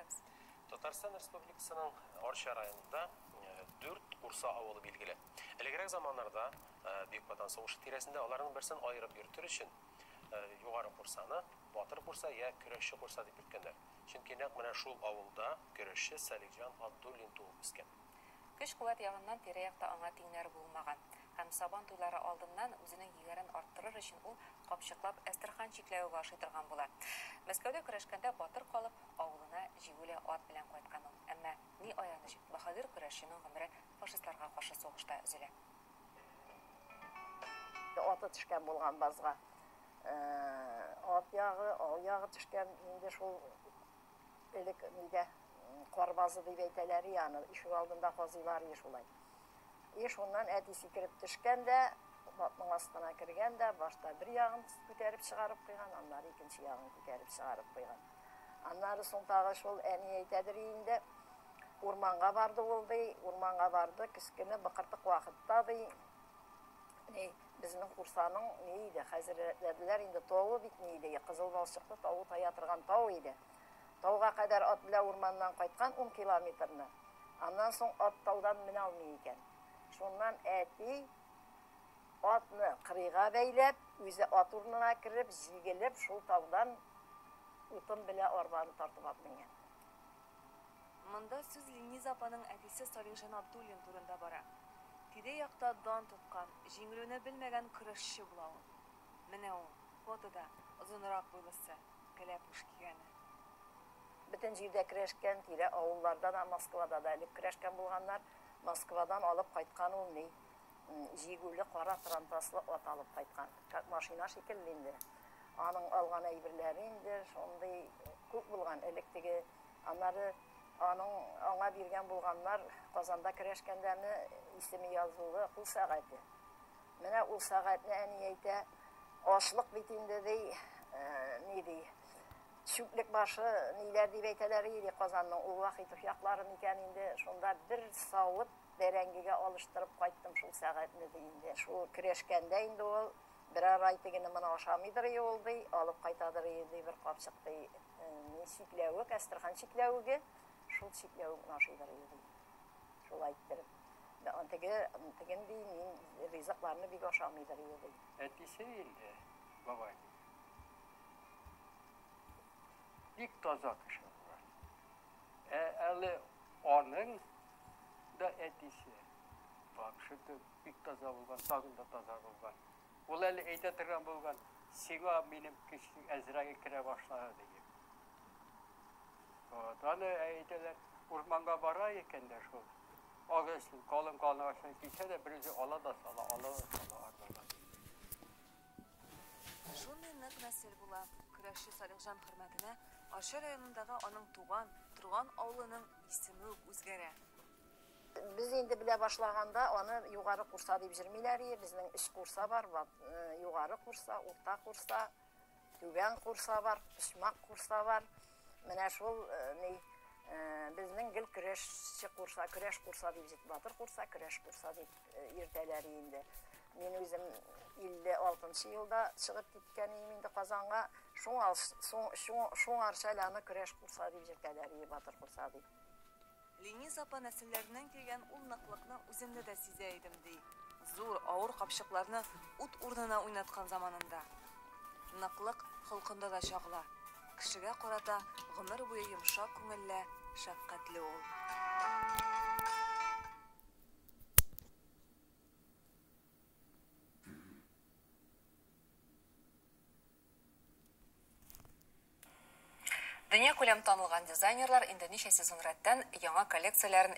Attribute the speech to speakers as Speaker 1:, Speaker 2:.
Speaker 1: итәбез.
Speaker 2: Татарстан Республикасының Арча районында 4 Урса авылы билгеле. Элегрәк заманнарда Бөек Ватан сугышы тирәсендә аларның берсен аерып йөртер өчен югары Урсаны Батыр Урса я Көрәшче Урса дип йөрткәннәр. Чөнки нәкъ менә шул авылда Көрәшче Салихҗан Абдуллин туып үскән.
Speaker 1: Көч-куәт ягыннан тирә-якта аңа тиңнәр булмаган. Һәм Сабан туйлары алдыннан үзенең егәрен арттырыр өчен ул капчыклап Әстерхан чикләвегә ашый торган була. Мәскәүдә көрәшкәндә батыр калып, авылына җигүле ат белән кайткан ул. Әмма ни аяныч, баһадир көрәшченең гомере фашистларга каршы сугышта өзелә.
Speaker 3: Аты төшкән булган базга. Ат ягы, ал ягы төшкән инде шул элек нидә Карбазы дип әйтәләр, яны ишек алдында казыйлар шулай. Шуннан әти сикереп төшкәндә, батның астына кергәндә, башта бер ягын күтәреп чыгарып куйган, аннары икенче ягын күтәреп чыгарып куйган. Аннары соң тагы шул әни әйтәдер инде, урманга барды ул ди, урманга барды, кискене быкыртык вакытта ди. Безнең Курсаның ни иде, хәзерләделәр инде тау бит ни иде, кызыл балчыклы тау тая торган тау иде. Тауга кадәр ат белән урманнан кайткан 10 километрны. Аннан соң ат таудан менә алмый икән. Шуннан әти атны кырыйга бәйләп, үзе ат урынына кирип, җигелеп, шул таудан утын белән арбаны тартып атмыйган.
Speaker 1: Монда сүз Лениз апаның әтисе Салихҗан Абдуллин турында бара. Тирә-якта дан тоткан, җиңелүне белмәгән көрәшче була ул. Менә ул, фотода озынрак буйлысы, кәләпүш кигәне.
Speaker 3: Бүтән җирдә көрәшкән, тирә авылларда да, Москвада да элек көрәшкән булганнар, Москвадан алып кайткан ул ни? Җигүле кара трантаслы ат алып кайткан. Как машина шикелле инде. Аның алган әйберләре инде шундый күп булган электеге. Аннары аңа биргән булганнар Казанда көрәшкәндәне исеме язылы кул сәгате. Менә ул сәгатьне әни әйтә, ашлык бит инде ди, ни ди? Чүплек башы ниләр дип әйтәләр иде Казанның ул вакыт якларын икән инде, шунда бер савыт бәрәңгегә алыштырып кайттым шул сәгатьне ди инде. Шул көрәшкәндә инде ул берәр ай тегене моны ашамыйдыр ул ди, алып кайтадыр ди бер капчык ди. Ни чикләвек, Әстерхан чикләвеге, шул чикләвекне ашыйдыр ди. Шул әйттереп. Теген ди, мин ризыкларны бик ашамыйдыр ди.
Speaker 4: Әтисе инде, бабай. Бик таза кеше булган. Әле аның да әтисе. Бакшы бик таза булган, сагында таза булган. Ул әле әйтә торган булган, сиңа минем кеше әзрәгә керә башлады дип. Аны әйтәләр, урманга бара икәндә шул. Агысын, калын ашын кичә дә берүзе ала да сала, арбага.
Speaker 1: Шундый нык нәсел була. Көрәшче Салихҗан хөрмәтенә Арча районындагы аның туган, торган авылының исеме үзгәрә.
Speaker 3: Без инде белә башлаганда аны югары Курса дип җирмиләр, безнең 3 Курса бар, югары Курса, урта Курса, түбән Курса бар, Пишмак Курса бар. Менә шул безнең гел көрәшче Курса, көрәш Курса дип җит, Батыр Курса, көрәш Курса дип йөртәләр инде. Мен үзем 56 елда чыгып киткәнем инде Казанга, шуң Арчаланы көрәш Курса дип җиртәләр, Батыр Курса дип.
Speaker 1: Лениз апа нәселләреннән килгән ул ныклыкны үземдә дә сизә идем ди. Зур, авыр капчыкларны ут урынына уйнаткан заманында. Ныклык холкында да чагыла. Кешегә карата гомер буе йомшак күңелле, шәфкатьле ул. Дөнья күләм танылган дизайнерлар инде ничә сезон рәттән яңа коллекцияләрен